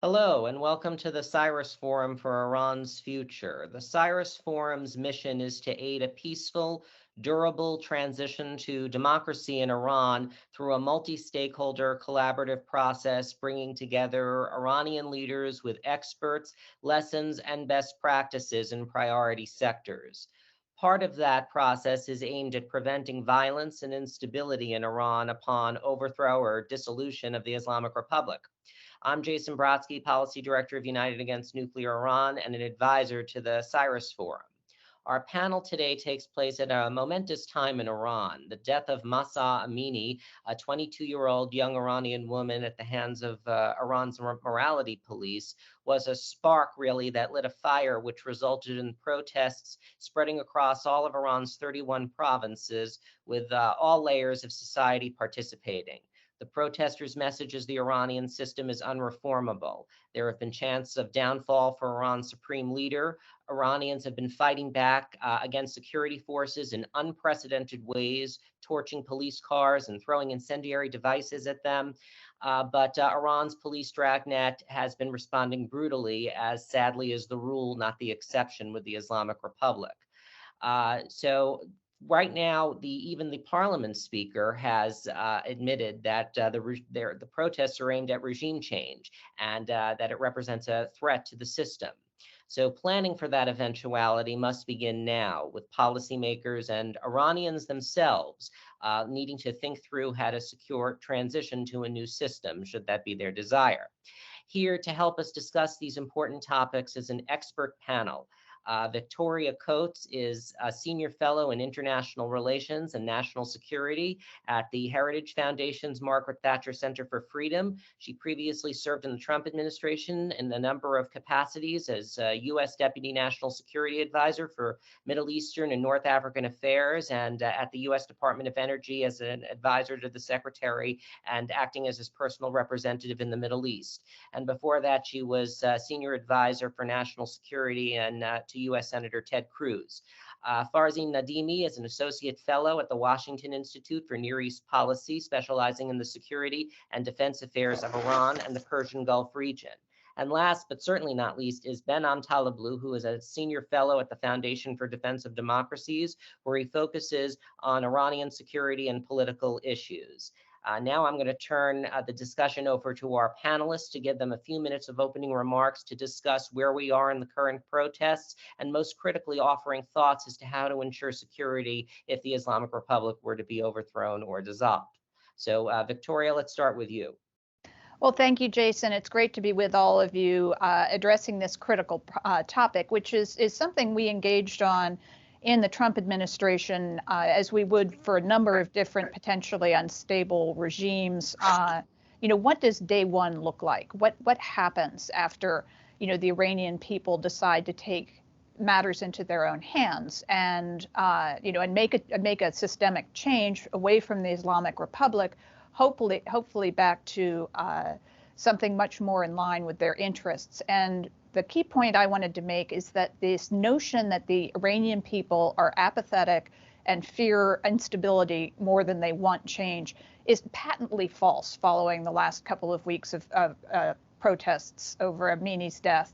Hello, and welcome to the Cyrus Forum for Iran's Future. The Cyrus Forum's mission is to aid a peaceful, durable transition to democracy in Iran through a multi-stakeholder collaborative process bringing together Iranian leaders with experts, lessons, and best practices in priority sectors. Part of that process is aimed at preventing violence and instability in Iran upon overthrow or dissolution of the Islamic Republic. I'm Jason Brodsky, Policy Director of United Against Nuclear Iran and an advisor to the Cyrus Forum. Our panel today takes place at a momentous time in Iran. The death of Mahsa Amini, a 22-year-old young Iranian woman at the hands of Iran's morality police, was a spark, really, that lit a fire which resulted in protests spreading across all of Iran's 31 provinces, with all layers of society participating. The protesters' message is the Iranian system is unreformable. There have been chants of downfall for Iran's supreme leader. Iranians have been fighting back against security forces in unprecedented ways, torching police cars and throwing incendiary devices at them. But Iran's police dragnet has been responding brutally, as sadly is the rule, not the exception, with the Islamic Republic. Right now, even the parliament speaker has admitted that the protests are aimed at regime change and that it represents a threat to the system. So planning for that eventuality must begin now, with policymakers and Iranians themselves needing to think through how to secure transition to a new system, should that be their desire. Here to help us discuss these important topics is an expert panel. Victoria Coates is a senior fellow in international relations and national security at the Heritage Foundation's Margaret Thatcher Center for Freedom. She previously served in the Trump administration in a number of capacities as U.S. Deputy National Security Advisor for Middle Eastern and North African Affairs, and at the U.S. Department of Energy as an advisor to the Secretary and acting as his personal representative in the Middle East. And before that, she was senior advisor for national security and to U.S. Senator Ted Cruz. Farzin Nadimi is an associate fellow at the Washington Institute for Near East Policy, specializing in the security and defense affairs of Iran and the Persian Gulf region. And last, but certainly not least, is Behnam Ben Taleblu, who is a senior fellow at the Foundation for Defense of Democracies, where he focuses on Iranian security and political issues. Now I'm going to turn the discussion over to our panelists to give them a few minutes of opening remarks to discuss where we are in the current protests and most critically offering thoughts as to how to ensure security if the Islamic Republic were to be overthrown or dissolved. So Victoria, let's start with you. Well, thank you, Jason. It's great to be with all of you addressing this critical topic, which is something we engaged on in the Trump administration, as we would for a number of different potentially unstable regimes. What does day one look like? What happens after, the Iranian people decide to take matters into their own hands and, and make a systemic change away from the Islamic Republic, hopefully back to something much more in line with their interests. And the key point I wanted to make is that this notion that the Iranian people are apathetic and fear instability more than they want change is patently false following the last couple of weeks of protests over Amini's death.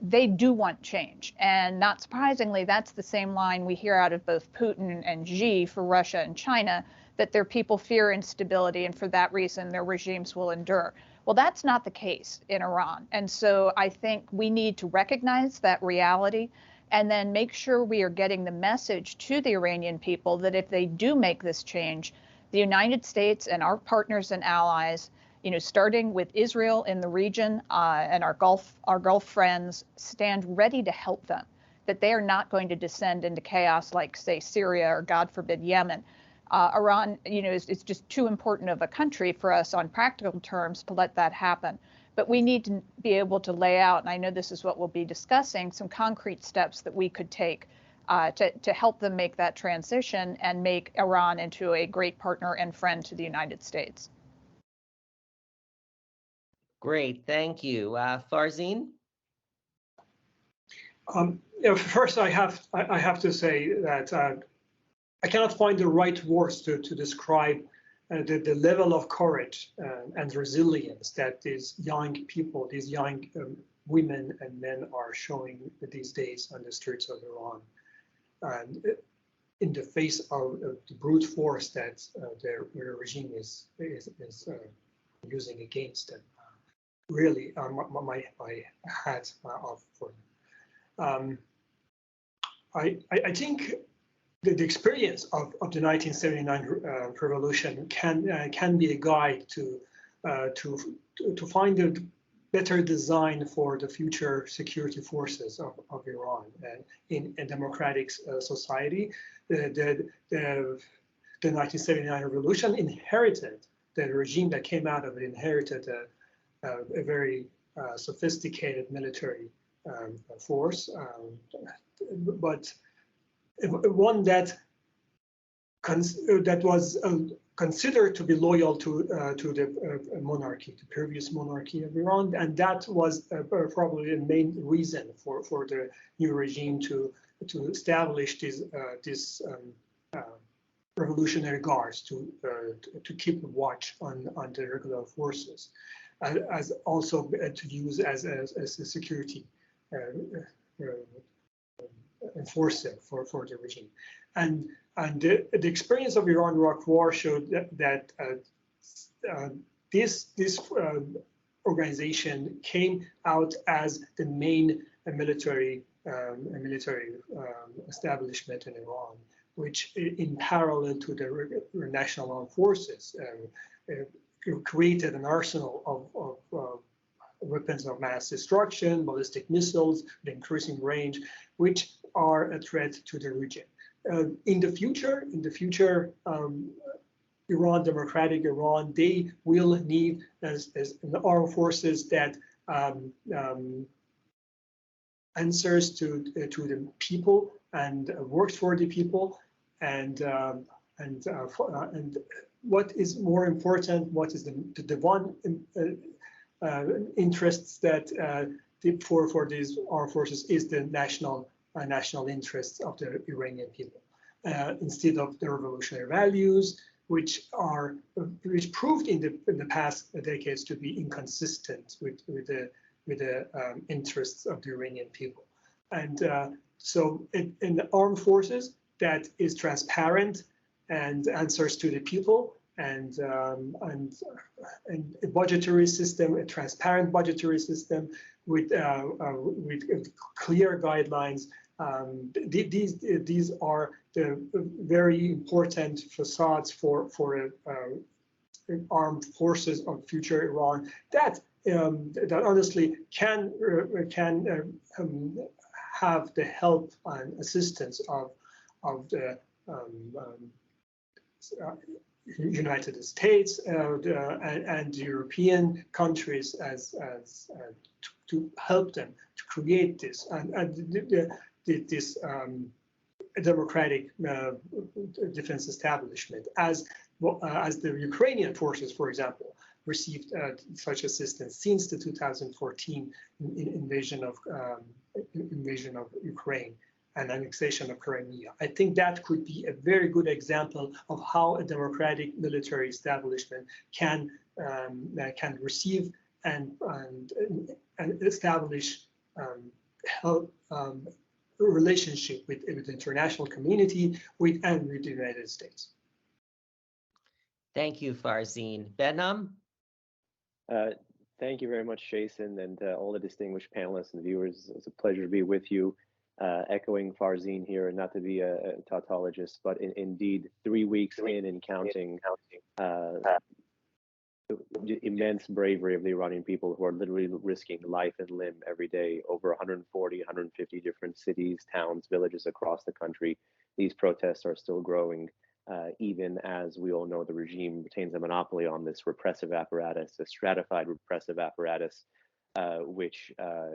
They do want change. And not surprisingly, that's the same line we hear out of both Putin and Xi for Russia and China, that their people fear instability and for that reason their regimes will endure. Well, that's not the case in Iran. And so I think we need to recognize that reality and then make sure we are getting the message to the Iranian people that if they do make this change, the United States and our partners and allies, starting with Israel in the region and our Gulf friends, stand ready to help them, that they are not going to descend into chaos like, say, Syria or, God forbid, Yemen. Iran, is just too important of a country for us on practical terms to let that happen. But we need to be able to lay out, and I know this is what we'll be discussing, some concrete steps that we could take to help them make that transition and make Iran into a great partner and friend to the United States. Great, thank you. Farzin? First, I have to say that I cannot find the right words to describe the level of courage and resilience that these young people, these young women and men are showing these days on the streets of Iran, and in the face of the brute force that their regime is using against them. Really, my hat off for them. I think the experience of the 1979 revolution can be a guide to find a better design for the future security forces of Iran in a democratic society. The 1979 revolution inherited the regime that came out of it, inherited a very sophisticated military force, but one that was considered to be loyal to the monarchy, the previous monarchy of Iran, and that was probably the main reason for the new regime to establish this revolutionary guards to keep watch on the regular forces, as also to use as a security enforcer for the regime. And the experience of Iran-Iraq War showed that this organization came out as the main military establishment in Iran, which, in parallel to the national armed forces, created an arsenal of weapons of mass destruction, ballistic missiles with increasing range, which are a threat to the region. In the future, Iran, democratic Iran, they will need as the armed forces that answers to the people and works for the people, and what is more important, what is the one interests that for these armed forces is the national interests of the Iranian people, instead of the revolutionary values, which proved in the past decades to be inconsistent with the interests of the Iranian people. And so in the armed forces that is transparent and answers to the people, and a budgetary system, a transparent budgetary system with clear guidelines. These are the very important facades for armed forces of future Iran that honestly can have the help and assistance of the United States and European countries as to help them to create this this democratic defense establishment, as the Ukrainian forces, for example, received such assistance since the 2014 invasion of Ukraine and annexation of Crimea. I think that could be a very good example of how a democratic military establishment can receive and establish help relationship with the international community and with the United States. Thank you, Farzin. Behnam? Thank you very much, Jason, and all the distinguished panelists and viewers. It's a pleasure to be with you. Echoing Farzin here, not to be a tautologist, but indeed 3 weeks in and counting, the immense bravery of the Iranian people who are literally risking life and limb every day, over 140, 150 different cities, towns, villages across the country. These protests are still growing, even as we all know the regime retains a monopoly on this repressive apparatus, a stratified repressive apparatus, which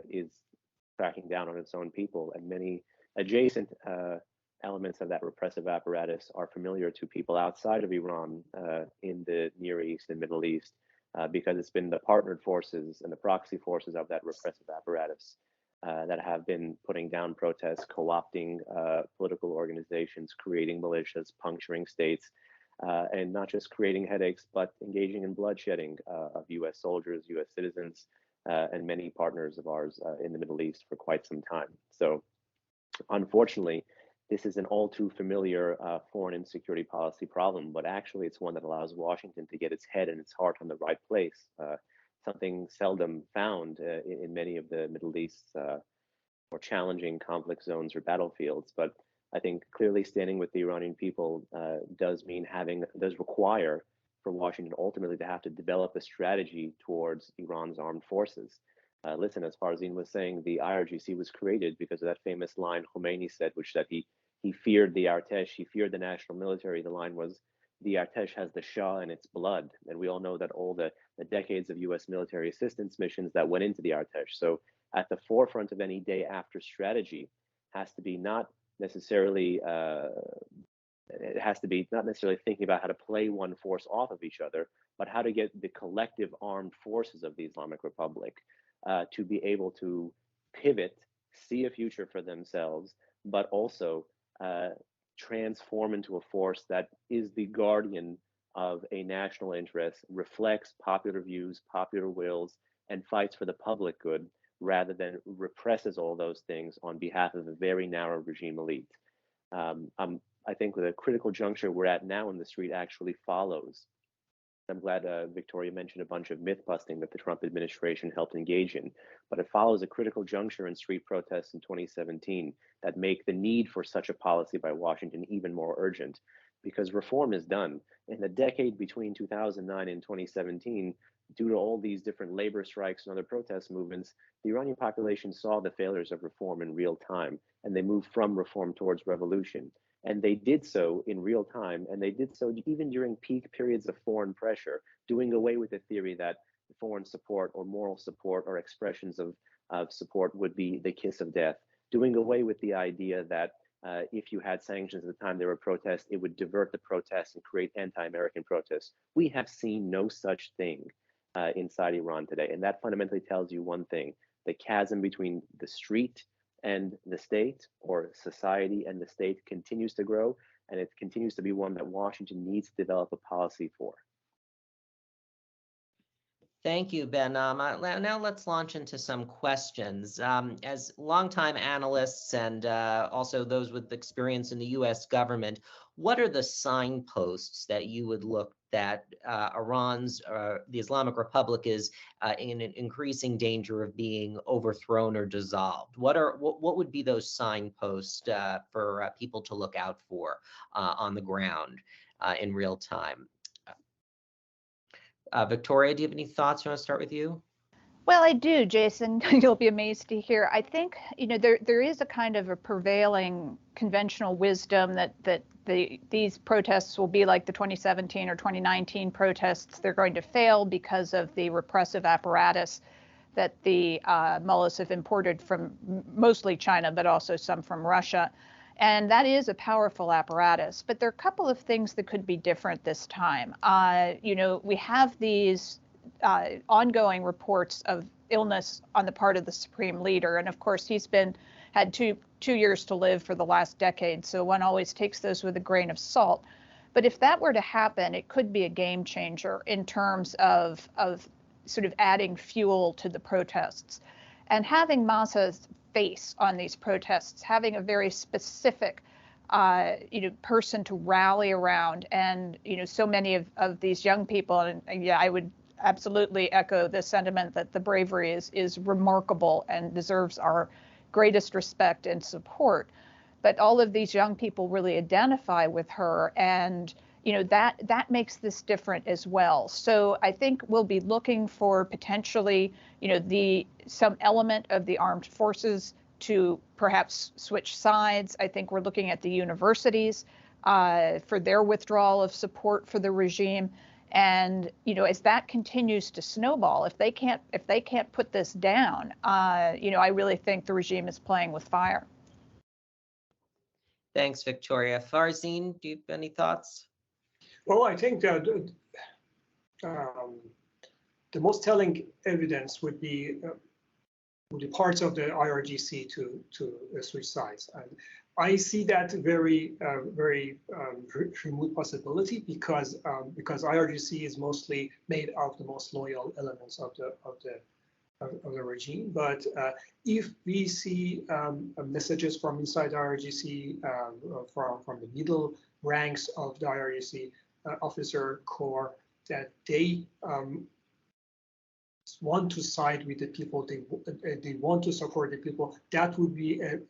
is cracking down on its own people. And many adjacent elements of that repressive apparatus are familiar to people outside of Iran, in the Near East and Middle East, because it's been the partnered forces and the proxy forces of that repressive apparatus that have been putting down protests, co-opting political organizations, creating militias, puncturing states, and not just creating headaches, but engaging in bloodshedding of U.S. soldiers, U.S. citizens, and many partners of ours in the Middle East for quite some time. So unfortunately, this is an all too familiar foreign and security policy problem, but actually it's one that allows Washington to get its head and its heart on the right place, something seldom found in many of the Middle East's more challenging conflict zones or battlefields. But I think clearly standing with the Iranian people does require for Washington ultimately to have to develop a strategy towards Iran's armed forces. Listen, as Farzin was saying, the IRGC was created because of that famous line Khomeini said, which said he feared the Artesh, he feared the national military. The line was, the Artesh has the Shah in its blood. And we all know that all the decades of US military assistance missions that went into the Artesh. So at the forefront of any day after strategy has to be not necessarily thinking about how to play one force off of each other, but how to get the collective armed forces of the Islamic Republic to be able to pivot, see a future for themselves, but also transform into a force that is the guardian of a national interest, reflects popular views, popular wills, and fights for the public good, rather than represses all those things on behalf of a very narrow regime elite. I think the critical juncture we're at now in the street actually follows. I'm glad Victoria mentioned a bunch of myth busting that the Trump administration helped engage in, but it follows a critical juncture in street protests in 2017 that make the need for such a policy by Washington even more urgent, because reform is done. In the decade between 2009 and 2017, due to all these different labor strikes and other protest movements, the Iranian population saw the failures of reform in real time, and they moved from reform towards revolution. And they did so in real time, and they did so even during peak periods of foreign pressure, doing away with the theory that foreign support or moral support or expressions of support would be the kiss of death, doing away with the idea that if you had sanctions at the time there were protests, it would divert the protests and create anti-American protests. We have seen no such thing inside Iran today, and that fundamentally tells you one thing: the chasm between the street and the state, or society and the state, continues to grow, and it continues to be one that Washington needs to develop a policy for. Thank you, Behnam. Now let's launch into some questions. As longtime analysts and also those with experience in the U.S. government, what are the signposts that you would look that the Islamic Republic is in an increasing danger of being overthrown or dissolved? What would be those signposts for people to look out for on the ground in real time? Victoria, do you have any thoughts? I want to start with you. Well, I do, Jason. You'll be amazed to hear. I think, there is a kind of a prevailing conventional wisdom that these protests will be like the 2017 or 2019 protests. They're going to fail because of the repressive apparatus that the mullahs have imported from mostly China, but also some from Russia. And that is a powerful apparatus. But there are a couple of things that could be different this time. We have these ongoing reports of illness on the part of the supreme leader. And of course, he's had two years to live for the last decade. So one always takes those with a grain of salt. But if that were to happen, it could be a game changer in terms of sort of adding fuel to the protests. And having Mazda's face on these protests, having a very specific person to rally around, and so many of these young people, and yeah, I would absolutely echo the sentiment that the bravery is remarkable and deserves our greatest respect and support. But all of these young people really identify with her, and that makes this different as well. So I think we'll be looking for potentially some element of the armed forces to perhaps switch sides. I think we're looking at the universities for their withdrawal of support for the regime. And as that continues to snowball, if they can't put this down, I really think the regime is playing with fire. Thanks, Victoria. Farzin, do you have any thoughts? Well, I think that the most telling evidence would be parts of the IRGC to switch sides. And I see that very remote possibility because IRGC is mostly made of the most loyal elements of the regime. But if we see messages from inside the IRGC, from the middle ranks of the IRGC officer corps, that they want to side with the people, they want to support the people, that would be an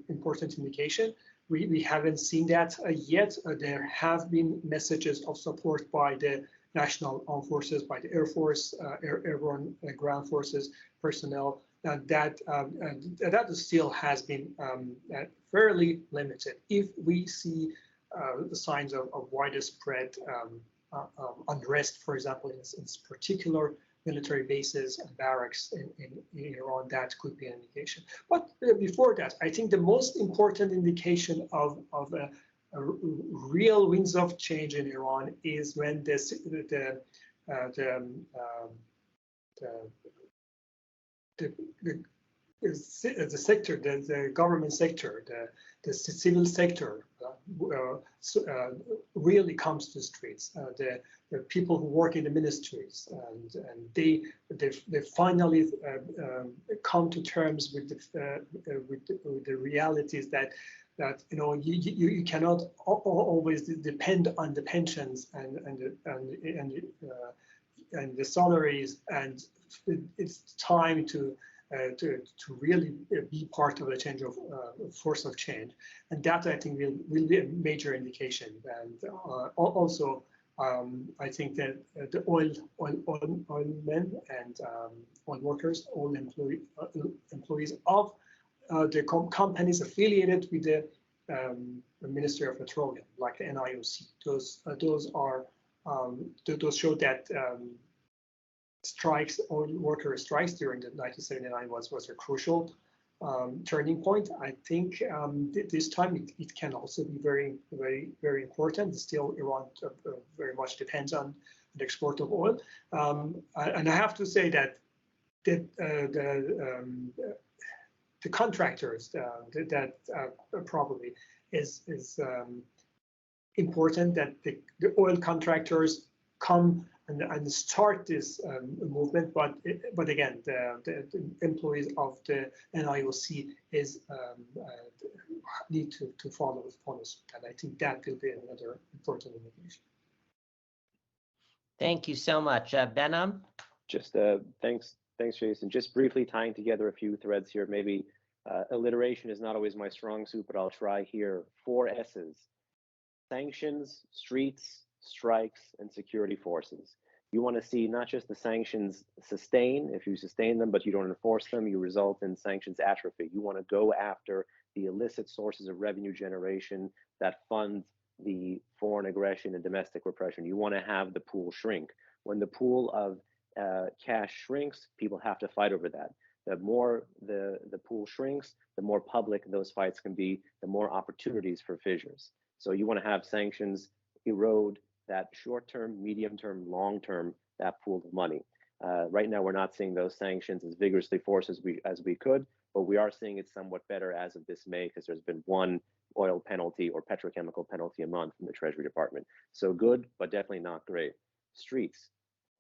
important indication. We haven't seen that yet. There have been messages of support by the National Armed Forces, by the Air Force, Airborne Ground Forces personnel. That still has been fairly limited. If we see the signs of widespread unrest, for example, in particular military bases and barracks in Iran, that could be an indication. But before that, I think the most important indication of a real winds of change in Iran is when the sector, the government sector, the civil sector really comes to the streets. The people who work in the ministries, and they finally come to terms with the realities that you cannot always depend on the pensions and the salaries, and it's time to really be part of a change of force of change, and that I think will be a major indication. And also, I think that the oil men and oil workers, all employees of the companies affiliated with the Ministry of Petroleum, like the NIOC, those show that strikes, oil worker strikes during the 1979 was a crucial turning point. I think this time it can also be very, very, very important. Still, Iran very much depends on the export of oil, and I have to say that the contractors that probably is important, that the oil contractors come and start this movement, but again, the employees of the NIOC need to follow suit, and I think that will be another important indication. Thank you so much, Behnam. Just thanks, Jason. Just briefly tying together a few threads here. Maybe alliteration is not always my strong suit, but I'll try here. 4 S's: sanctions, streets, strikes, and security forces. You want to see not just the sanctions sustain. If you sustain them, but you don't enforce them, you result in sanctions atrophy. You want to go after the illicit sources of revenue generation that fund the foreign aggression and domestic repression. You want to have the pool shrink. When the pool of cash shrinks, people have to fight over that. The more the pool shrinks, the more public those fights can be, the more opportunities for fissures. So you want to have sanctions erode that short-term, medium-term, long-term, that pool of money. Right now, we're not seeing those sanctions as vigorously forced as we could, but we are seeing it somewhat better as of this May, because there's been 1 oil penalty or petrochemical penalty a month from the Treasury Department. So good, but definitely not great. Streets.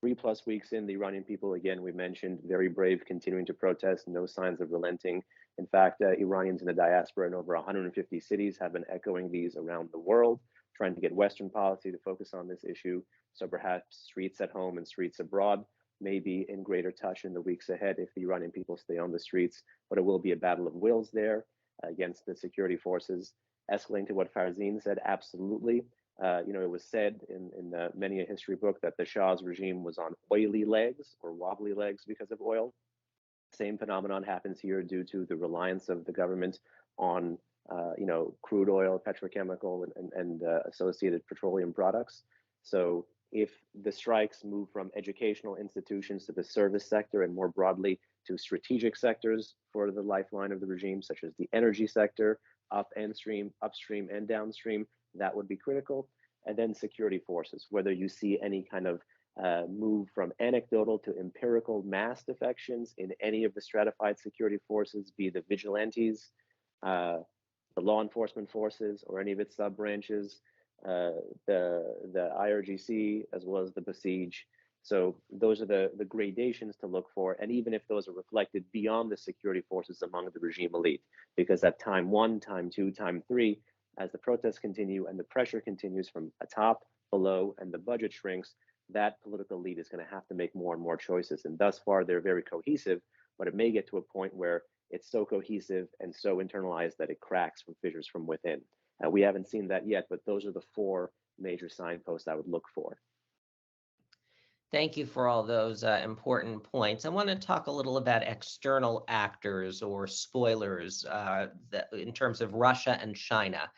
3+ weeks in, the Iranian people, again, we mentioned, very brave, continuing to protest, no signs of relenting. In fact, Iranians in the diaspora in over 150 cities have been echoing these around the world, trying to get Western policy to focus on this issue. So perhaps streets at home and streets abroad may be in greater touch in the weeks ahead if the Iranian people stay on the streets, but it will be a battle of wills there against the security forces. Escalating to what Farzin said, absolutely. It was said in many a history book that the Shah's regime was on oily legs or wobbly legs because of oil. Same phenomenon happens here due to the reliance of the government on crude oil, petrochemical, and associated petroleum products. So if the strikes move from educational institutions to the service sector and more broadly to strategic sectors for the lifeline of the regime, such as the energy sector, upstream and downstream, that would be critical. And then security forces, whether you see any kind of move from anecdotal to empirical mass defections in any of the stratified security forces, be the vigilantes, the law enforcement forces or any of its sub-branches, the IRGC, as well as the Basij. So those are the gradations to look for, and even if those are reflected beyond the security forces among the regime elite, because at time 1, time 2, time 3, as the protests continue and the pressure continues from atop, below, and the budget shrinks, that political elite is going to have to make more and more choices. And thus far, they're very cohesive, but it may get to a point where it's so cohesive and so internalized that it cracks from fissures from within. We haven't seen that yet, but those are the 4 major signposts I would look for. Thank you for all those important points. I want to talk a little about external actors or spoilers in terms of Russia and China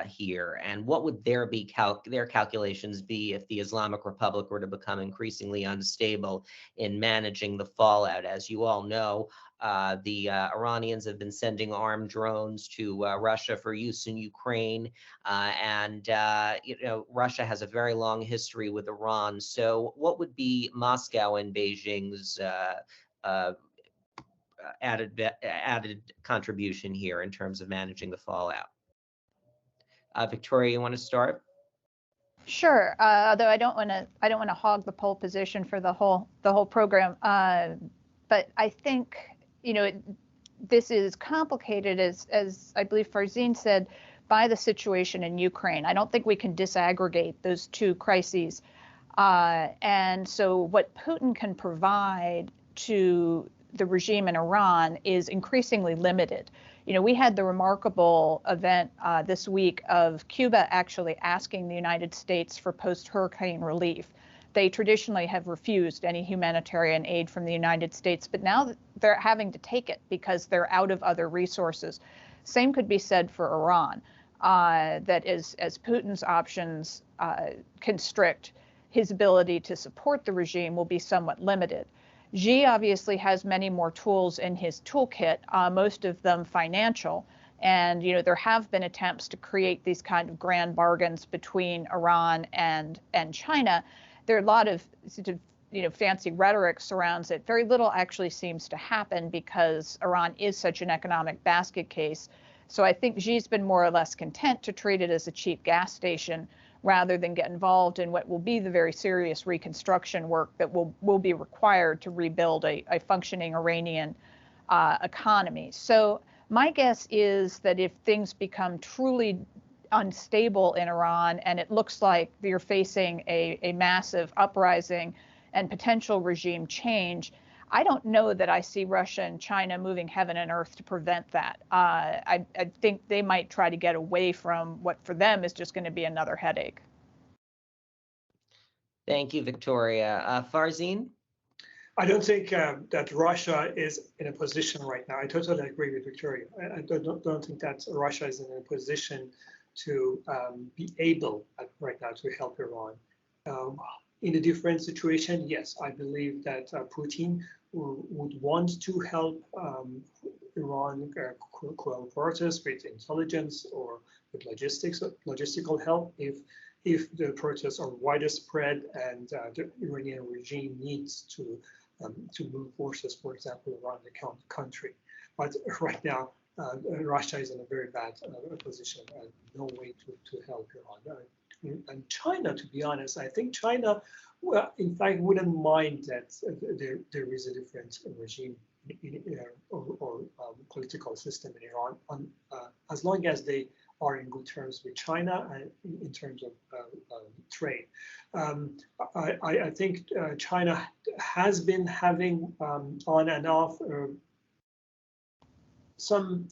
here, and what would their calculations be if the Islamic Republic were to become increasingly unstable in managing the fallout? As you all know, the Iranians have been sending armed drones to Russia for use in Ukraine, and Russia has a very long history with Iran. So, what would be Moscow and Beijing's added contribution here in terms of managing the fallout? Victoria, you want to start? Sure. Although I don't want to hog the pole position for the whole program, but I think this is complicated, as I believe Farzin said, by the situation in Ukraine. I don't think we can disaggregate those 2 crises, and so what Putin can provide to the regime in Iran is increasingly limited. We had the remarkable event this week of Cuba actually asking the United States for post-hurricane relief. They traditionally have refused any humanitarian aid from the United States, but now they're having to take it because they're out of other resources. Same could be said for Iran, that as Putin's options constrict, his ability to support the regime will be somewhat limited. Xi obviously has many more tools in his toolkit, most of them financial. And, there have been attempts to create these kind of grand bargains between Iran and China. There are a lot of, fancy rhetoric surrounds it. Very little actually seems to happen because Iran is such an economic basket case. So I think Xi's been more or less content to treat it as a cheap gas station rather than get involved in what will be the very serious reconstruction work that will be required to rebuild a functioning Iranian economy. So my guess is that if things become truly unstable in Iran and it looks like you're facing a massive uprising and potential regime change, I don't know that I see Russia and China moving heaven and earth to prevent that. I think they might try to get away from what for them is just going to be another headache. Thank you, Victoria. Farzin? I don't think that Russia is in a position right now. I totally agree with Victoria. I don't think that Russia is in a position to be able right now to help Iran. In a different situation, yes, I believe that Putin would want to help Iran cooperate with intelligence or with logistical help if the protests are widespread and the Iranian regime needs to move forces, for example, around the country. But right now, Russia is in a very bad position and no way to help Iran. And China, to be honest, I think China, well, in fact, wouldn't mind that there is a different regime or political system in Iran, as long as they are in good terms with China and in terms of trade. I think China has been having on and off some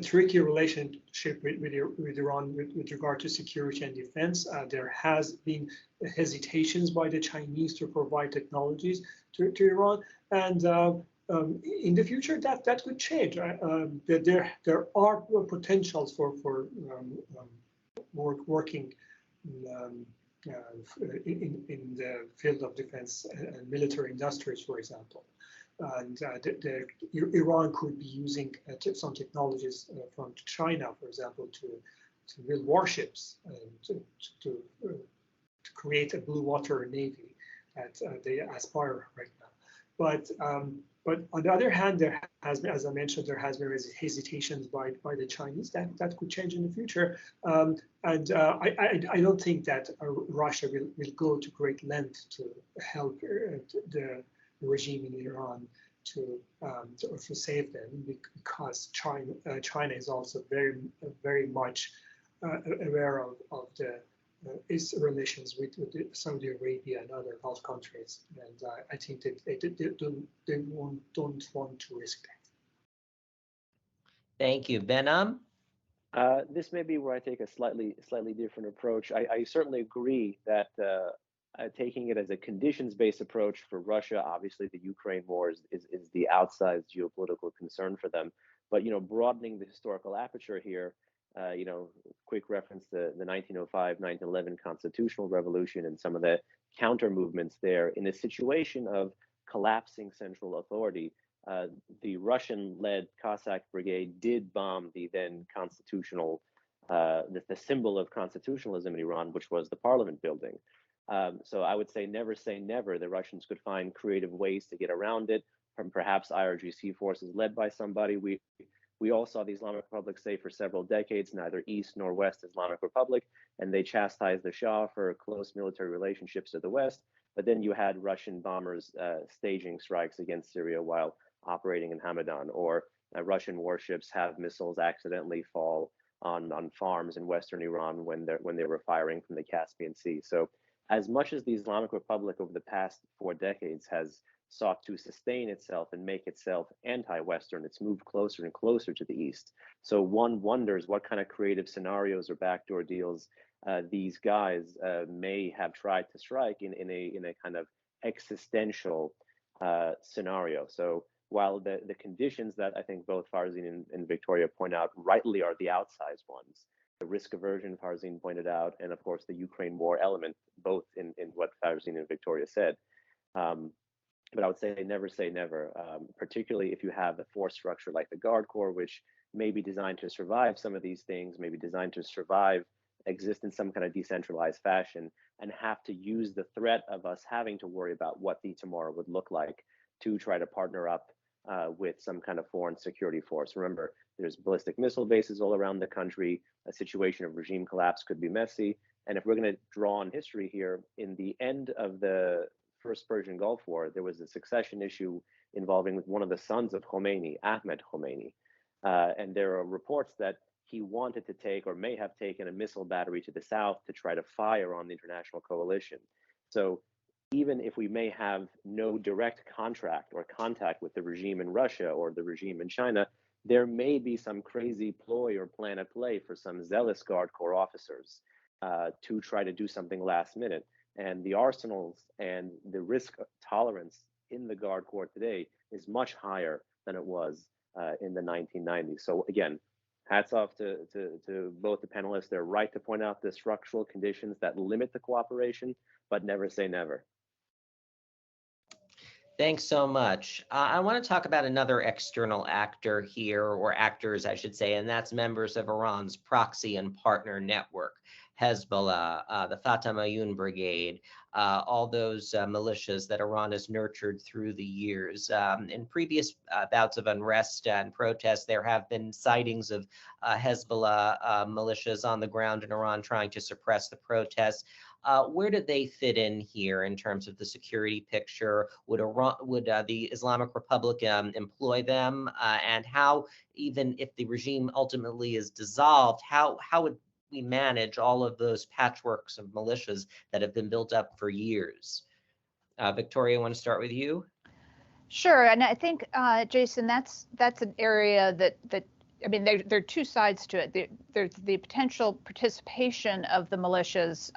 tricky relationship with Iran with regard to security and defense. There has been hesitations by the Chinese to provide technologies to Iran, and in the future that could change. There are potentials for working in the field of defense and military industries, for example. And Iran could be using some technologies from China, for example, to build warships and to create a blue water navy that they aspire right now. But on the other hand, there has been, as I mentioned, there has been hesitations by the Chinese that could change in the future. I don't think that Russia will go to great length to help the regime in Iran to save them, because China is also very much aware of its relations with Saudi Arabia and other Gulf countries, and I think that they don't want to risk that. Thank you, Behnam. This may be where I take a slightly different approach. I certainly agree that taking it as a conditions-based approach for Russia, obviously the Ukraine war is the outsized geopolitical concern for them. But broadening the historical aperture here, quick reference to the 1905-1911 constitutional revolution and some of the counter movements there. In a situation of collapsing central authority, the Russian-led Cossack brigade did bomb the then constitutional, the symbol of constitutionalism in Iran, which was the parliament building. So I would say never. The Russians could find creative ways to get around it, from perhaps IRGC forces led by somebody. We all saw the Islamic Republic say for several decades, neither East nor West Islamic Republic, and they chastised the Shah for close military relationships to the West. But then you had Russian bombers staging strikes against Syria while operating in Hamadan, or Russian warships have missiles accidentally fall on farms in Western Iran when they were firing from the Caspian Sea. So as much as the Islamic Republic over the past 4 decades has sought to sustain itself and make itself anti-Western, it's moved closer and closer to the East. So one wonders what kind of creative scenarios or backdoor deals these guys may have tried to strike in a kind of existential scenario. So while the conditions that I think both Farzin and Victoria point out rightly are the outsized ones, the risk aversion Farzin pointed out, and of course the Ukraine war element, both in what Farzin and Victoria said. But I would say never, particularly if you have a force structure like the Guard Corps, which may be designed to survive some of these things, may be designed to survive, exist in some kind of decentralized fashion, and have to use the threat of us having to worry about what the tomorrow would look like to try to partner up with some kind of foreign security force. Remember, there's ballistic missile bases all around the country. A situation of regime collapse could be messy. And if we're going to draw on history here, in the end of the First Persian Gulf War, there was a succession issue involving one of the sons of Khomeini, Ahmed Khomeini. And there are reports that he wanted to take, or may have taken, a missile battery to the south to try to fire on the international coalition. So even if we may have no direct contract or contact with the regime in Russia or the regime in China, there may be some crazy ploy or plan at play for some zealous Guard Corps officers to try to do something last minute. And the arsenals and the risk tolerance in the Guard Corps today is much higher than it was in the 1990s. So again, hats off to both the panelists. They're right to point out the structural conditions that limit the cooperation, but never say never. Thanks so much. I want to talk about another external actor here, or actors, I should say, and that's members of Iran's proxy and partner network, Hezbollah, the Fatah Mayun Brigade, all those militias that Iran has nurtured through the years. In previous bouts of unrest and protests, there have been sightings of Hezbollah militias on the ground in Iran trying to suppress the protests. Where do they fit in here in terms of the security picture? Would the Islamic Republic employ them? And how, even if the regime ultimately is dissolved, how would we manage all of those patchworks of militias that have been built up for years? Victoria, I want to start with you. Sure, and I think, Jason, that's an area that I mean, there are two sides to it. There's the potential participation of the militias,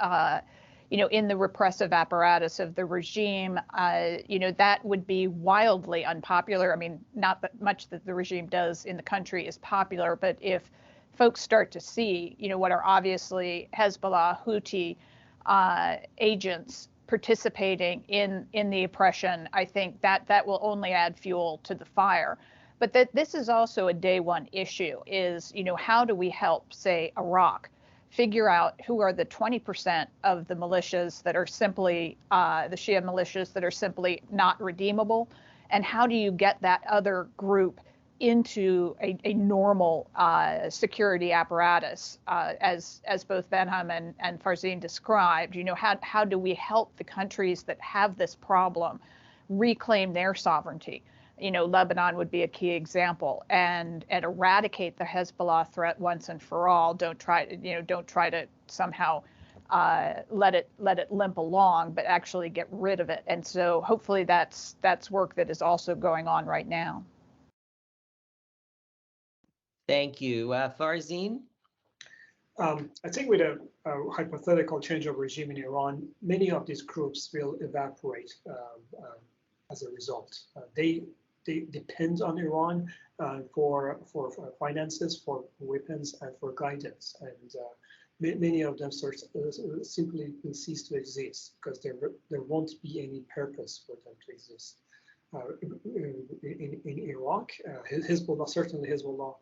in the repressive apparatus of the regime. That would be wildly unpopular. I mean, not that much that the regime does in the country is popular, but if folks start to see, what are obviously Hezbollah, Houthi agents participating in the oppression, I think that will only add fuel to the fire. But this is also a day one issue is, how do we help, say, Iraq figure out who are the 20% of the militias that are simply, the Shia militias that are simply not redeemable, and how do you get that other group into a normal security apparatus, as both Behnam and Farzin described. How do we help the countries that have this problem reclaim their sovereignty? Lebanon would be a key example, and eradicate the Hezbollah threat once and for all. Don't try to somehow let it limp along, but actually get rid of it. And so hopefully that's work that is also going on right now. Thank you. Farzin? I think with a hypothetical change of regime in Iran, many of these groups will evaporate as a result. They depend on Iran for finances, for weapons, and for guidance. And many of them simply will cease to exist because there won't be any purpose for them to exist. In Iraq, Hezbollah,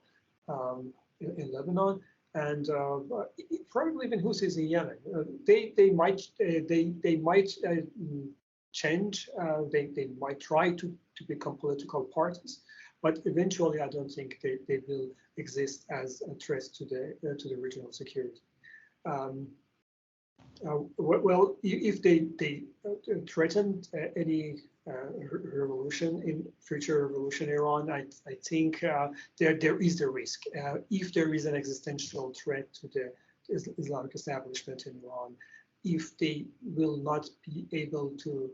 in Lebanon, and probably even Houthis in Yemen. They might change. They might try to become political parties, but eventually, I don't think they will exist as a threat to the regional security. Well, if they threaten any future revolution in Iran, I think there is the risk. If there is an existential threat to the Islamic establishment in Iran, if they will not be able to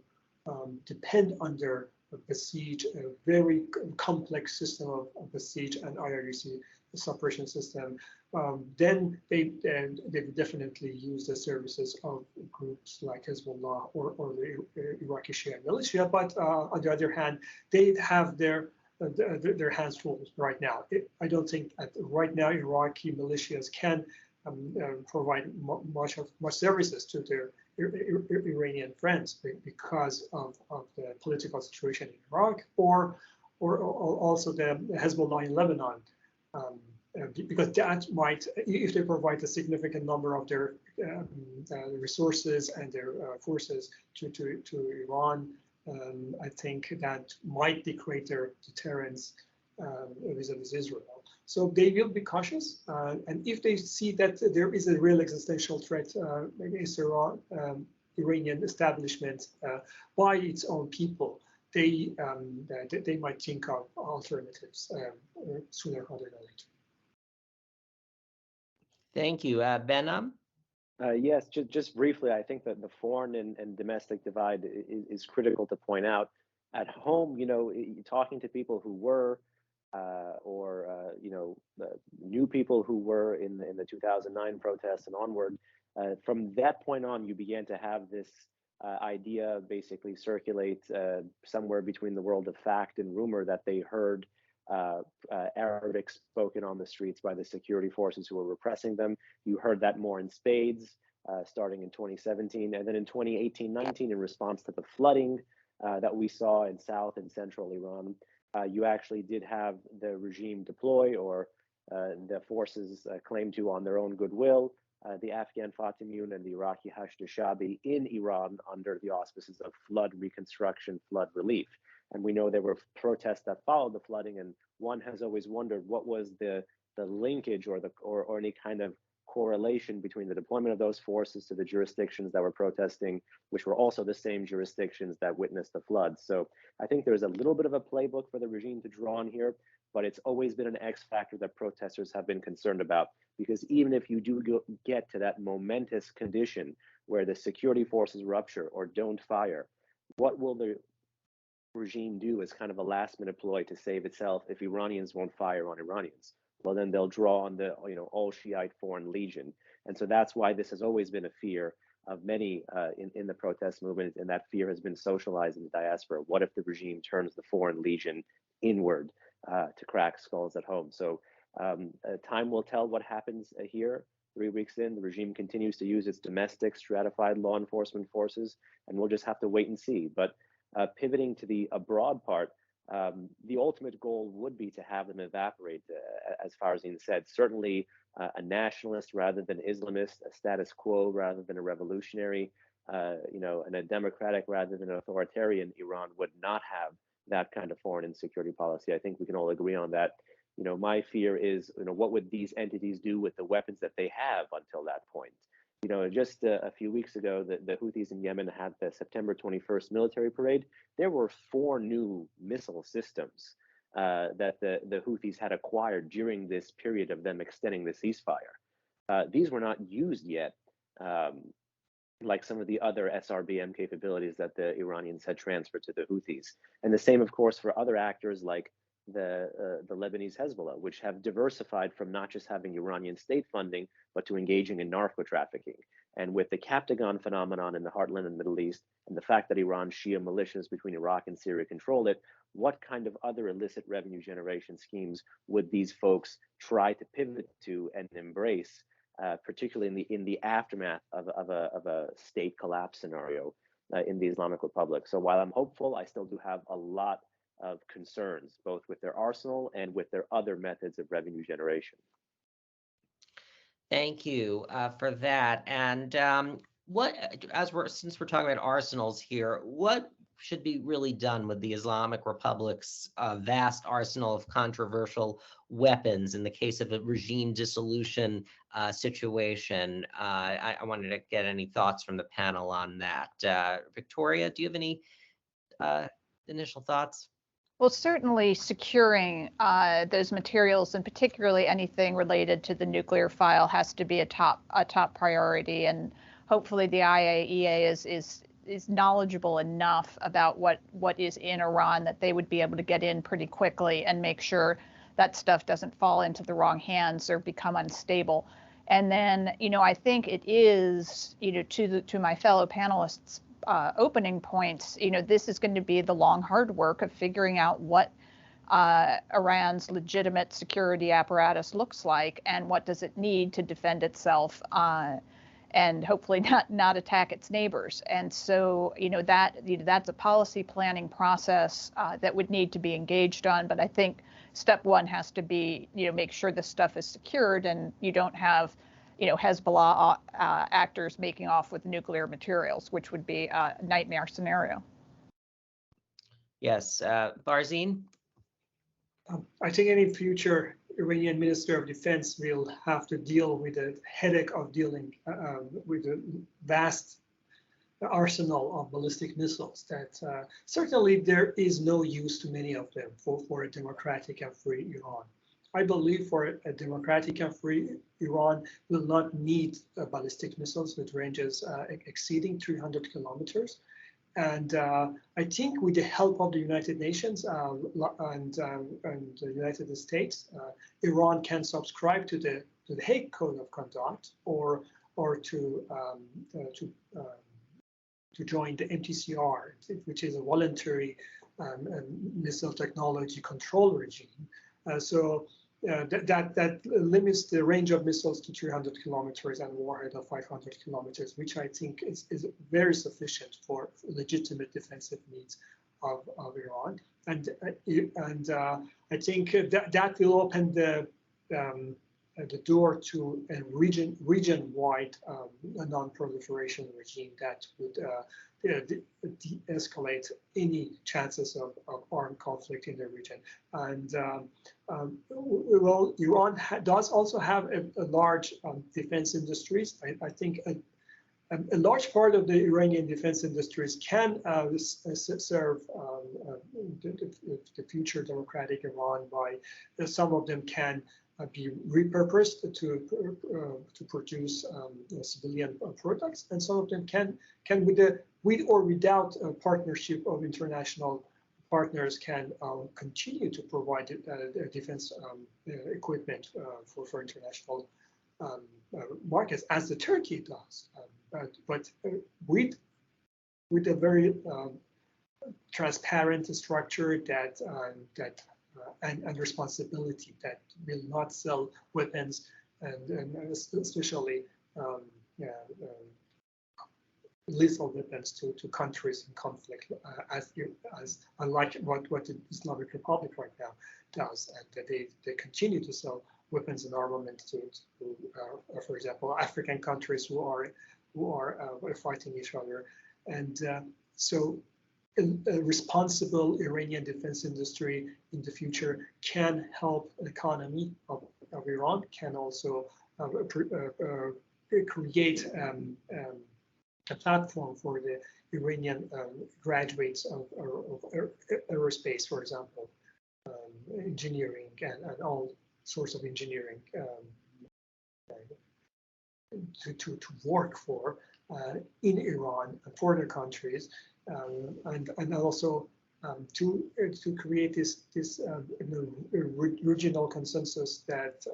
depend on their besiege, a very complex system of besiege and IRGC suppression system, then they definitely use the services of groups like Hezbollah or the Iraqi Shia militia. But on the other hand, they have their hands full right now. I don't think right now Iraqi militias can provide much services to their Iranian friends because of the political situation in Iraq or also the Hezbollah in Lebanon. Because that might, if they provide a significant number of their resources and their forces to Iran, I think that might decrease their deterrence vis-a-vis Israel. So they will be cautious, and if they see that there is a real existential threat against Iranian establishment by its own people, they might think of alternatives sooner rather than later. Thank you. Behnam? Yes, just briefly, I think that the foreign and domestic divide is critical to point out. At home, talking to people who were new people who were in the 2009 protests and onward, from that point on, you began to have this idea basically circulate somewhere between the world of fact and rumor that they heard Arabic spoken on the streets by the security forces who were repressing them. You heard that more in spades starting in 2017. And then in 2018-19, in response to the flooding that we saw in South and Central Iran, you actually did have the regime deploy, or the forces claim to on their own goodwill, the Afghan Fatimiyun and the Iraqi Hashd-e-Shabi in Iran under the auspices of flood reconstruction, flood relief. And we know there were protests that followed the flooding, and one has always wondered what was the linkage or any kind of correlation between the deployment of those forces to the jurisdictions that were protesting, which were also the same jurisdictions that witnessed the floods. So I think there's a little bit of a playbook for the regime to draw on here, but it's always been an X factor that protesters have been concerned about, because even if you do get to that momentous condition where the security forces rupture or don't fire, what will the regime do as kind of a last minute ploy to save itself if Iranians won't fire on Iranians? Well, then they'll draw on the all Shiite Foreign Legion. And so that's why this has always been a fear of many in the protest movement, and that fear has been socialized in the diaspora. What if the regime turns the Foreign Legion inward to crack skulls at home? So time will tell what happens here. 3 weeks in, the regime continues to use its domestic stratified law enforcement forces, and we'll just have to wait and see. But pivoting to the abroad part, the ultimate goal would be to have them evaporate, as Farzin said. Certainly a nationalist rather than Islamist, a status quo rather than a revolutionary, and a democratic rather than an authoritarian Iran would not have that kind of foreign and security policy. I think we can all agree on that. My fear is, what would these entities do with the weapons that they have until that point? Just a few weeks ago, the Houthis in Yemen had the September 21st military parade. There were 4 new missile systems that the Houthis had acquired during this period of them extending the ceasefire. These were not used yet, like some of the other SRBM capabilities that the Iranians had transferred to the Houthis. And the same, of course, for other actors like the Lebanese Hezbollah, which have diversified from not just having Iranian state funding, but to engaging in narco trafficking. And with the Captagon phenomenon in the heartland of the Middle East, and the fact that Iran's Shia militias between Iraq and Syria control it, what kind of other illicit revenue generation schemes would these folks try to pivot to and embrace, particularly in the aftermath of a state collapse scenario in the Islamic Republic? So while I'm hopeful, I still do have a lot of concerns, both with their arsenal and with their other methods of revenue generation. Thank you for that. And since we're talking about arsenals here, what should be really done with the Islamic Republic's vast arsenal of controversial weapons in the case of a regime dissolution situation? I wanted to get any thoughts from the panel on that. Victoria, do you have any initial thoughts? Well, certainly securing those materials, and particularly anything related to the nuclear file, has to be a top priority. And hopefully, the IAEA is knowledgeable enough about what is in Iran that they would be able to get in pretty quickly and make sure that stuff doesn't fall into the wrong hands or become unstable. And then, I think it is, to my fellow panelists' opening points, this is going to be the long, hard work of figuring out what Iran's legitimate security apparatus looks like and what does it need to defend itself and hopefully not attack its neighbors. And so, that's a policy planning process that would need to be engaged on. But I think step one has to be, make sure this stuff is secured and you don't have Hezbollah actors making off with nuclear materials, which would be a nightmare scenario. Yes, Farzin? I think any future Iranian Minister of Defense will have to deal with the headache of dealing with the vast arsenal of ballistic missiles that certainly there is no use to many of them for a democratic and free Iran. I believe for a democratic and free Iran will not need ballistic missiles with ranges exceeding 300 kilometers. And I think with the help of the United Nations and the United States, Iran can subscribe to the Hague Code of Conduct or to join the MTCR, which is a voluntary missile technology control regime. That limits the range of missiles to 300 kilometers and warhead of 500 kilometers, which I think is very sufficient for legitimate defensive needs of Iran. And I think that will open the door to a region-wide non-proliferation regime that would de-escalate any chances of armed conflict in the region. And Iran does also have a large defense industries. I think a large part of the Iranian defense industries can serve the future democratic Iran by some of them can be repurposed to produce civilian products, and some of them can with or without a partnership of international partners can continue to provide defense equipment for international markets, as the Turkey does, but with a very transparent structure that and responsibility that will not sell weapons and especially lethal weapons to countries in conflict, as unlike what the Islamic Republic right now does, and that they continue to sell weapons and armament to for example, African countries who are fighting each other, and so a responsible Iranian defense industry in the future can help the economy of Iran, can also create a platform for the Iranian graduates of aerospace, for example, engineering and all sorts of engineering to work for in Iran and for the countries, and also to create this regional consensus that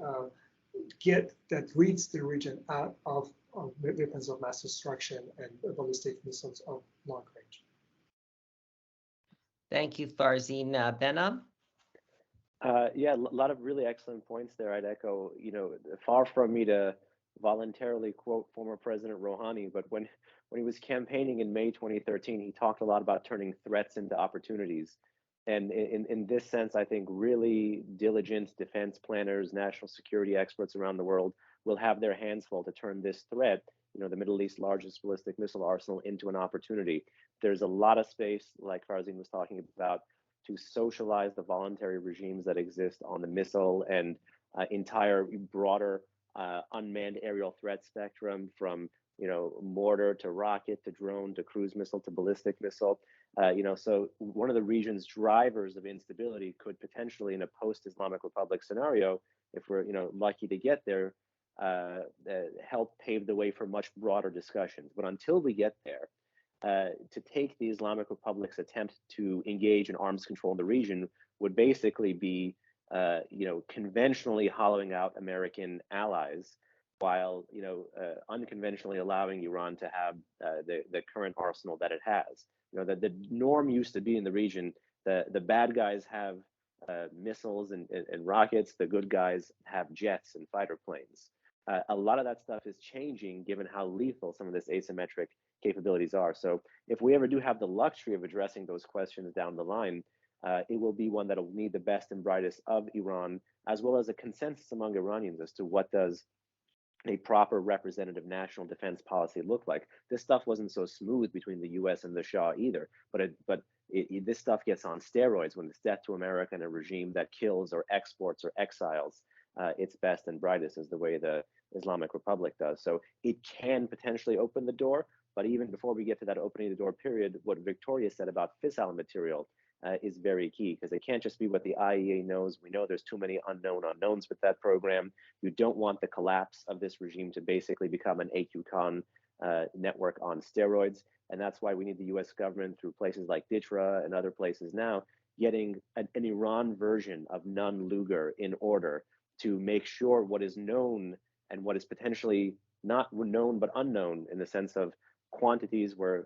reads the region out of weapons of mass destruction and ballistic missiles of long range. Thank you, Farzin. Behnam? Yeah, a lot of really excellent points there. I'd echo, far from me to voluntarily quote former President Rouhani, but when he was campaigning in May 2013, he talked a lot about turning threats into opportunities. And in this sense, I think really diligent defense planners, national security experts around the world will have their hands full to turn this threat, the Middle East's largest ballistic missile arsenal, into an opportunity. There's a lot of space, like Farzin was talking about, to socialize the voluntary regimes that exist on the missile and entire broader unmanned aerial threat spectrum, from mortar to rocket to drone to cruise missile to ballistic missile. So one of the region's drivers of instability could potentially, in a post-Islamic Republic scenario, if we're lucky to get there, help pave the way for much broader discussions. But until we get there, to take the Islamic Republic's attempt to engage in arms control in the region would basically be, conventionally hollowing out American allies, while unconventionally allowing Iran to have the current arsenal that it has. The norm used to be in the region, the bad guys have missiles and rockets, the good guys have jets and fighter planes. A lot of that stuff is changing given how lethal some of this asymmetric capabilities are. So if we ever do have the luxury of addressing those questions down the line, it will be one that will need the best and brightest of Iran, as well as a consensus among Iranians as to what does a proper representative national defense policy look like. This stuff wasn't so smooth between the US and the Shah either, but this stuff gets on steroids when it's death to America and a regime that kills or exports or exiles its best and brightest, is the way the Islamic Republic does. So it can potentially open the door, but even before we get to that opening the door period, what Victoria said about fissile material is very key, because it can't just be what the IEA knows. We know there's too many unknown unknowns with that program. You don't want the collapse of this regime to basically become an AQ-Con network on steroids. And that's why we need the US government, through places like DITRA and other places now, getting an Iran version of Nunn-Lugar in order to make sure what is known and what is potentially not known but unknown, in the sense of quantities where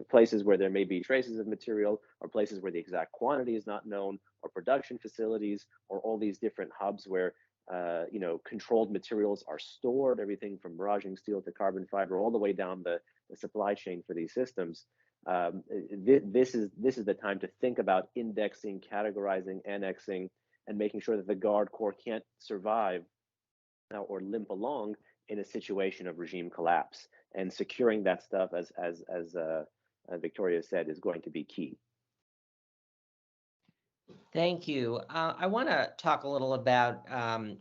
places where there may be traces of material, or places where the exact quantity is not known, or production facilities, or all these different hubs where controlled materials are stored, everything from barraging steel to carbon fiber, all the way down the supply chain for these systems. This is the time to think about indexing, categorizing, annexing, and making sure that the Guard Corps can't survive or limp along in a situation of regime collapse. And securing that stuff, as Victoria said, is going to be key. Thank you. I want to talk a little about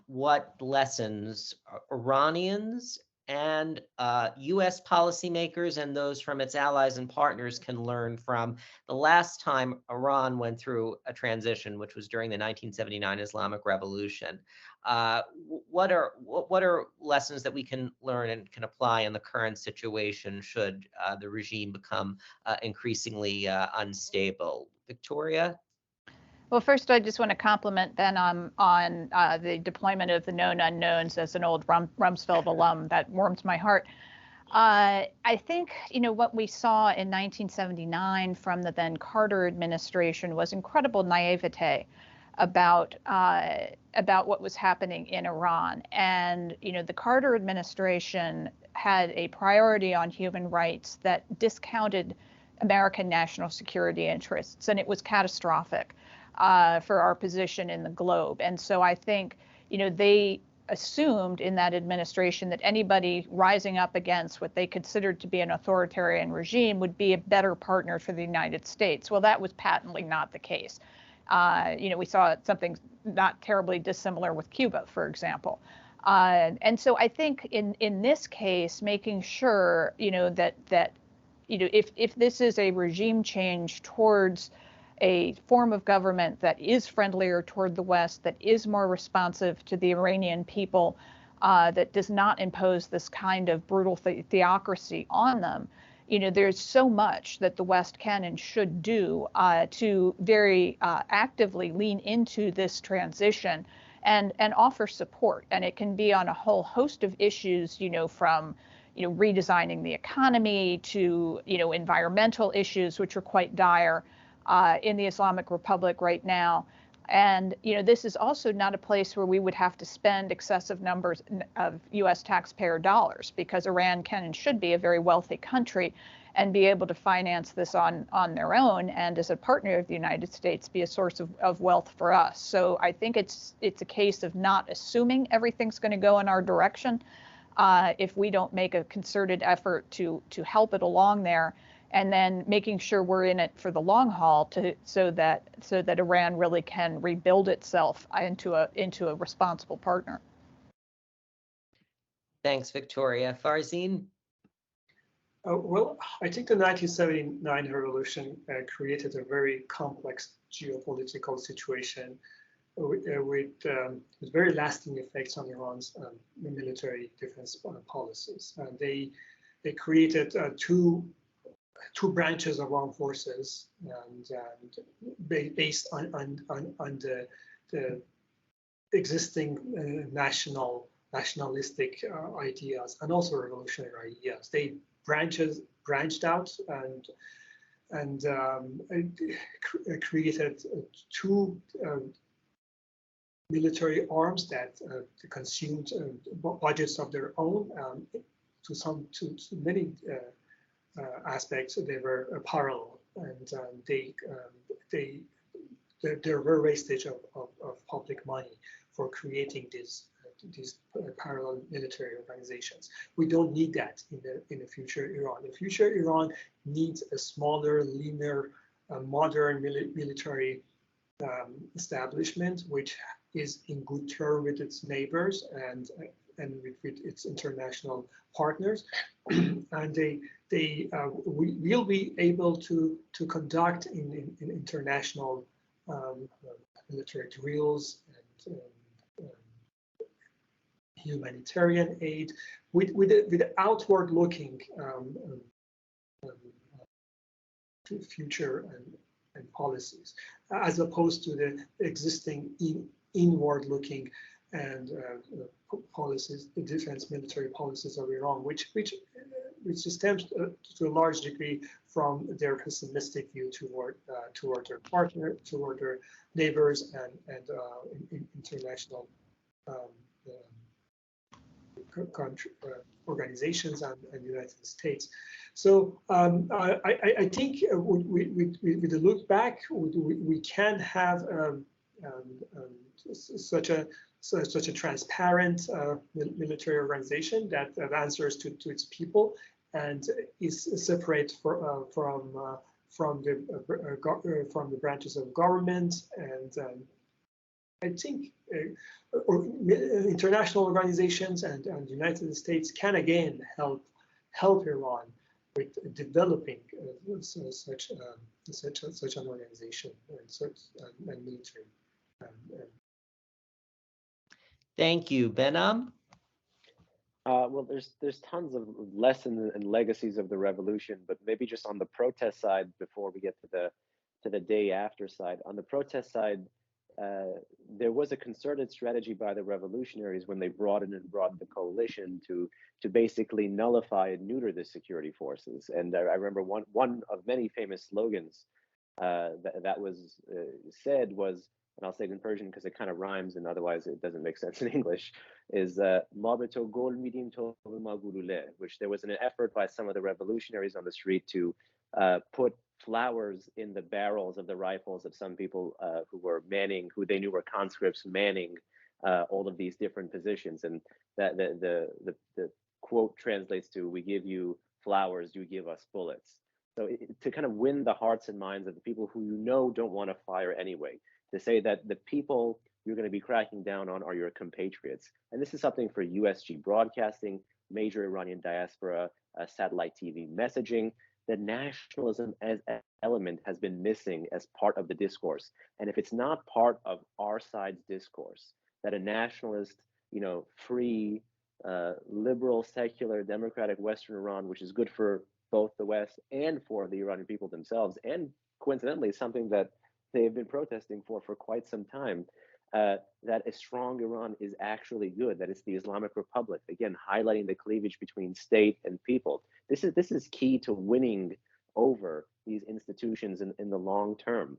what lessons Iranians and U.S. policymakers and those from its allies and partners can learn from the last time Iran went through a transition, which was during the 1979 Islamic Revolution. What are lessons that we can learn and can apply in the current situation should the regime become increasingly unstable? Victoria? Well, first, I just want to compliment Ben on the deployment of the known unknowns. As an old Rumsfeld alum, that warms my heart. I think, what we saw in 1979 from the then Carter administration was incredible naivete about what was happening in Iran. And, the Carter administration had a priority on human rights that discounted American national security interests, and it was catastrophic for our position in the globe. And so I think, they assumed in that administration that anybody rising up against what they considered to be an authoritarian regime would be a better partner for the United States. Well, that was patently not the case. We saw something not terribly dissimilar with Cuba, for example. And so I think in this case, making sure, that if this is a regime change towards a form of government that is friendlier toward the West, that is more responsive to the Iranian people, that does not impose this kind of brutal theocracy on them, there's so much that the West can and should do to very actively lean into this transition and offer support. And it can be on a whole host of issues, from redesigning the economy to environmental issues, which are quite dire in the Islamic Republic right now. And this is also not a place where we would have to spend excessive numbers of U.S. taxpayer dollars, because Iran can and should be a very wealthy country and be able to finance this on their own, and as a partner of the United States, be a source of wealth for us. So I think it's a case of not assuming everything's going to go in our direction if we don't make a concerted effort to help it along there, and then making sure we're in it for the long haul so that Iran really can rebuild itself into a responsible partner. Thanks, Victoria. Farzin? Well, I think the 1979 revolution created a very complex geopolitical situation with very lasting effects on Iran's military defense policies. They created two branches of armed forces, and based on the existing nationalistic ideas and also revolutionary ideas. They branched out and created two military arms that consumed budgets of their own. To many aspects, they were parallel, and there were wastage of public money for creating these parallel military organizations. We don't need that in the future Iran. The future Iran needs a smaller, leaner, modern military establishment, which is in good term with its neighbors and with its international partners, and they will be able to conduct in international military drills and humanitarian aid with the outward-looking future and policies, as opposed to the existing inward-looking and policies, the defense military policies of Iran, which stems to a large degree from their pessimistic view toward their partner, toward their neighbors, and international country, organizations and the United States. So I think with the look back, we can have such a transparent military organization that answers to its people and is separate from the branches of government, and I think international organizations and the United States can again help Iran with developing such an organization and military. Thank you, Behnam. Well, there's tons of lessons and legacies of the revolution, but maybe just on the protest side before we get to the day after side. On the protest side, there was a concerted strategy by the revolutionaries when they broadened the coalition to basically nullify and neuter the security forces. And I remember one of many famous slogans that was said was, and I'll say it in Persian because it kind of rhymes and otherwise it doesn't make sense in English, is "Ma be to gol midim to ma gulule," which there was an effort by some of the revolutionaries on the street to put flowers in the barrels of the rifles of some people who were manning, who they knew were conscripts manning all of these different positions, and that the quote translates to, "We give you flowers, you give us bullets." So to kind of win the hearts and minds of the people who don't want to fire anyway, to say that the people you're going to be cracking down on are your compatriots. And this is something for USG broadcasting, major Iranian diaspora, satellite TV messaging. The nationalism as an element has been missing as part of the discourse. And if it's not part of our side's discourse, that a nationalist, free, liberal, secular, democratic Western Iran, which is good for both the West and for the Iranian people themselves, and coincidentally, something that they've been protesting for quite some time, that a strong Iran is actually good, that it's the Islamic Republic, again, highlighting the cleavage between state and people. This is key to winning over these institutions in the long term.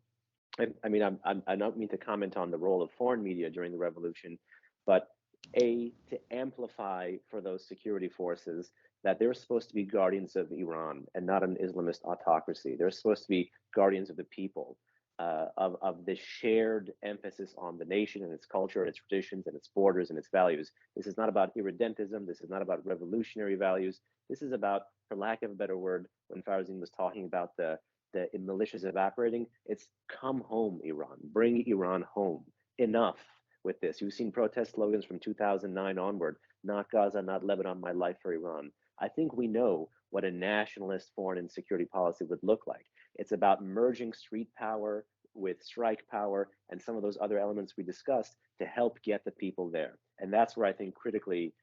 I mean, I don't mean to comment on the role of foreign media during the revolution, but to amplify for those security forces that they're supposed to be guardians of Iran and not an Islamist autocracy. They're supposed to be guardians of the people, of the shared emphasis on the nation and its culture, and its traditions, and its borders, and its values. This is not about irredentism. This is not about revolutionary values. This is about, for lack of a better word, when Farzin was talking about the militias evaporating, it's come home, Iran. Bring Iran home. Enough with this. You've seen protest slogans from 2009 onward. Not Gaza, not Lebanon, my life for Iran. I think we know what a nationalist foreign and security policy would look like. It's about merging street power with strike power and some of those other elements we discussed to help get the people there. And that's where I think critically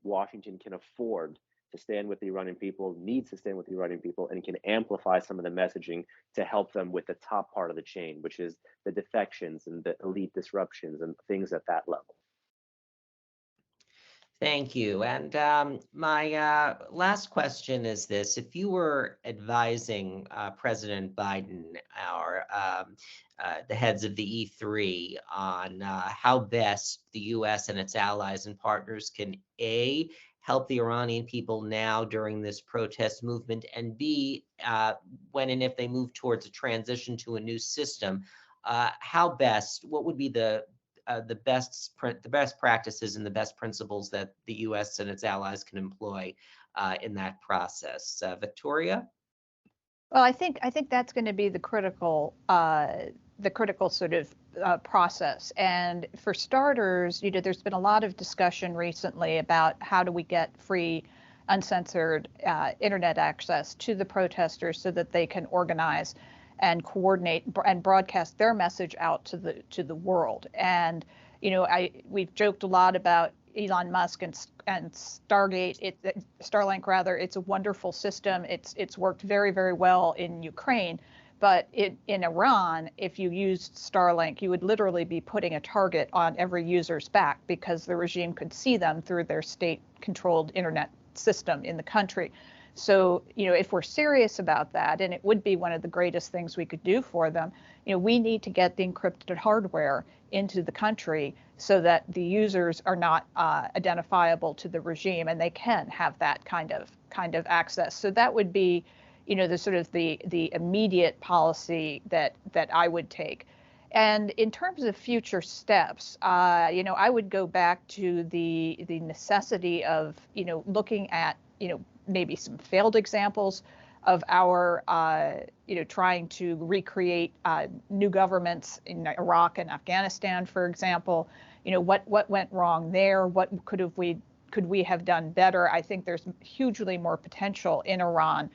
Washington can afford to stand with the Iranian people, needs to stand with the Iranian people, and can amplify some of the messaging to help them with the top part of the chain, which is the defections and the elite disruptions and things at that level. Thank you. And my last question is this. If you were advising President Biden or the heads of the E3 on how best the U.S. and its allies and partners can A, help the Iranian people now during this protest movement, and B, when and if they move towards a transition to a new system, what would be the best practices and the best principles that the U.S. and its allies can employ in that process? Victoria? Well, I think that's going to be the critical sort of process. And for starters, there's been a lot of discussion recently about how do we get free, uncensored internet access to the protesters so that they can organize and coordinate and broadcast their message out to the world. And we've joked a lot about Elon Musk and Starlink rather. It's a wonderful system. It's worked very, very well in Ukraine, but in Iran, if you used Starlink, you would literally be putting a target on every user's back because the regime could see them through their state-controlled internet system in the country. So, if we're serious about that, and it would be one of the greatest things we could do for them, we need to get the encrypted hardware into the country so that the users are not identifiable to the regime and they can have that kind of access. So that would be, the sort of the immediate policy that I would take. And in terms of future steps, I would go back to the necessity of, looking at, maybe some failed examples of our, trying to recreate new governments in Iraq and Afghanistan, for example. What went wrong there? What could we have done better? I think there's hugely more potential in Iran,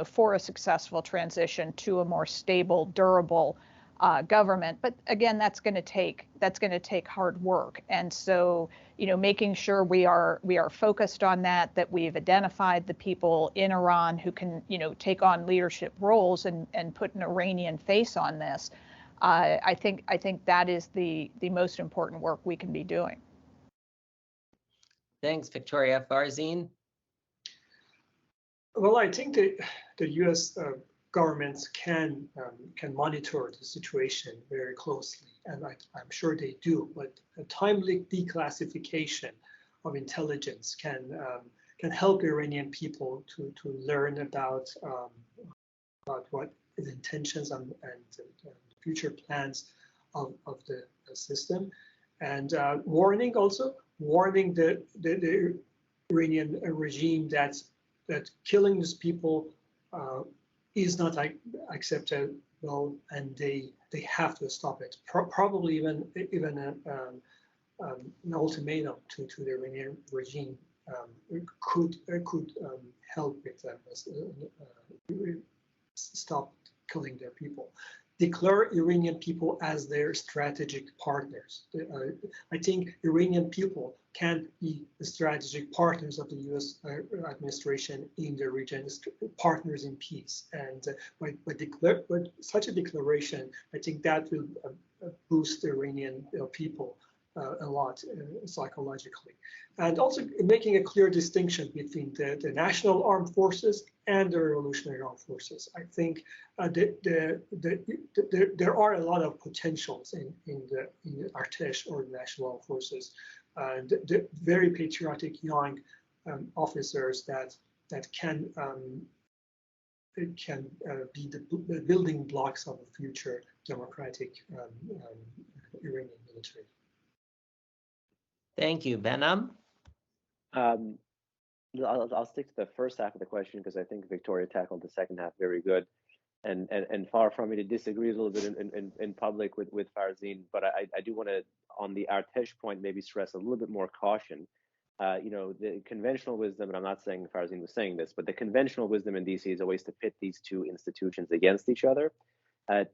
for a successful transition to a more stable, durable government. But again, that's going to take hard work. And so, making sure we are focused on that we've identified the people in Iran who can, take on leadership roles and put an Iranian face on this. I think that is the most important work we can be doing. Thanks, Victoria. Farzin? Well, I think that the U.S. governments can monitor the situation very closely, and I'm sure they do. But a timely declassification of intelligence can help Iranian people to learn about what the intentions and future plans of the system. and warning the Iranian regime that killing these people is not acceptable, and they have to stop it. Probably even an ultimatum to the Iranian regime could help with them stop killing their people. Declare Iranian people as their strategic partners. I think Iranian people can be the strategic partners of the U.S. administration in the region, partners in peace. And by such a declaration, I think that will boost the Iranian people a lot psychologically. And also making a clear distinction between the national armed forces and the revolutionary armed forces. I think there are a lot of potentials in the Artesh, or the national armed forces, and the very patriotic young officers that can be the building blocks of a future democratic Iranian military. Thank you, Behnam. I'll stick to the first half of the question because I think Victoria tackled the second half very good, and far from me to disagree a little bit in public with Farzin, but I do want to, on the Artesh point, maybe stress a little bit more caution. The conventional wisdom, and I'm not saying Farzin was saying this, but the conventional wisdom in DC is always to pit these two institutions against each other. The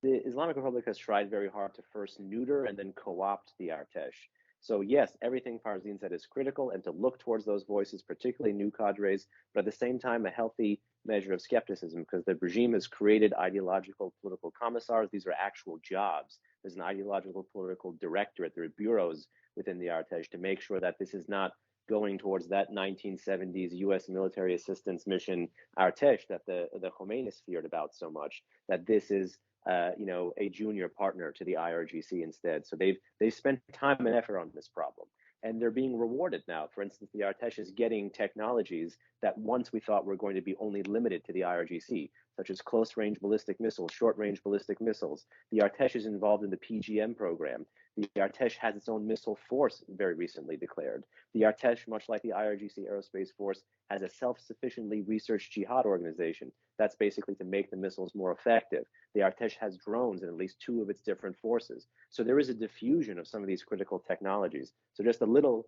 Islamic Republic has tried very hard to first neuter and then co-opt the Artesh. So yes, everything Farzin said is critical, and to look towards those voices, particularly new cadres, but at the same time, a healthy measure of skepticism, because the regime has created ideological political commissars. These are actual jobs. There's an ideological political directorate. There are bureaus within the Artesh to make sure that this is not going towards that 1970s U.S. military assistance mission Artesh that the Khomeinis feared about so much, that this is a junior partner to the IRGC instead. So they've spent time and effort on this problem, and they're being rewarded now. For instance, the Artesh is getting technologies that once we thought were going to be only limited to the IRGC, such as close-range ballistic missiles, short-range ballistic missiles. The Artesh is involved in the PGM program. The Artesh has its own missile force very recently declared. The Artesh, much like the IRGC Aerospace Force, has a self-sufficiently researched jihad organization. That's basically to make the missiles more effective. The Artesh has drones in at least 2 of its different forces. So there is a diffusion of some of these critical technologies. So just a little,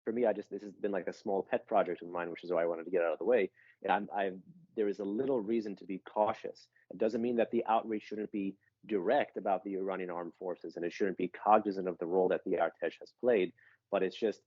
for me, this has been like a small pet project of mine, which is why I wanted to get out of the way. And there is a little reason to be cautious. It doesn't mean that the outreach shouldn't be direct about the Iranian armed forces, and it shouldn't be cognizant of the role that the Artesh has played. But it's just,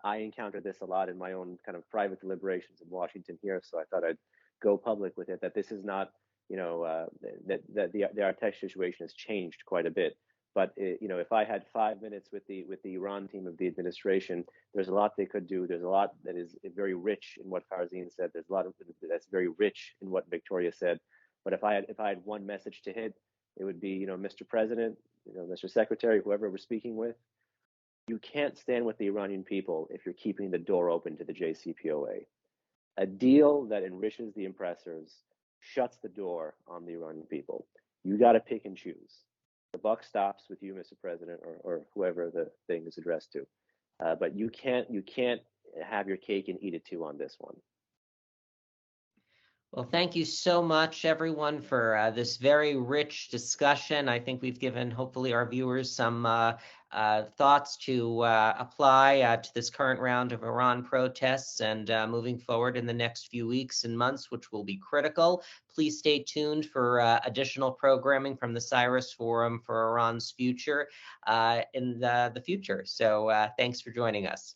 I encounter this a lot in my own kind of private deliberations in Washington here. So I thought I'd go public with it, that this is not, that the Artesh situation has changed quite a bit. But if I had 5 minutes with the Iran team of the administration, there's a lot they could do. There's a lot that is very rich in what Farzin said. There's a lot that's very rich in what Victoria said. But if I had one message to hit, it would be, Mr. President, Mr. Secretary, whoever we're speaking with, you can't stand with the Iranian people if you're keeping the door open to the JCPOA. A deal that enriches the oppressors shuts the door on the Iranian people. You got to pick and choose. The buck stops with you, Mr. President, or whoever the thing is addressed to. But you can't have your cake and eat it too on this one. Well, thank you so much, everyone, for this very rich discussion. I think we've given, hopefully, our viewers some thoughts to apply to this current round of Iran protests and moving forward in the next few weeks and months, which will be critical. Please stay tuned for additional programming from the Cyrus Forum for Iran's future in the future. So thanks for joining us.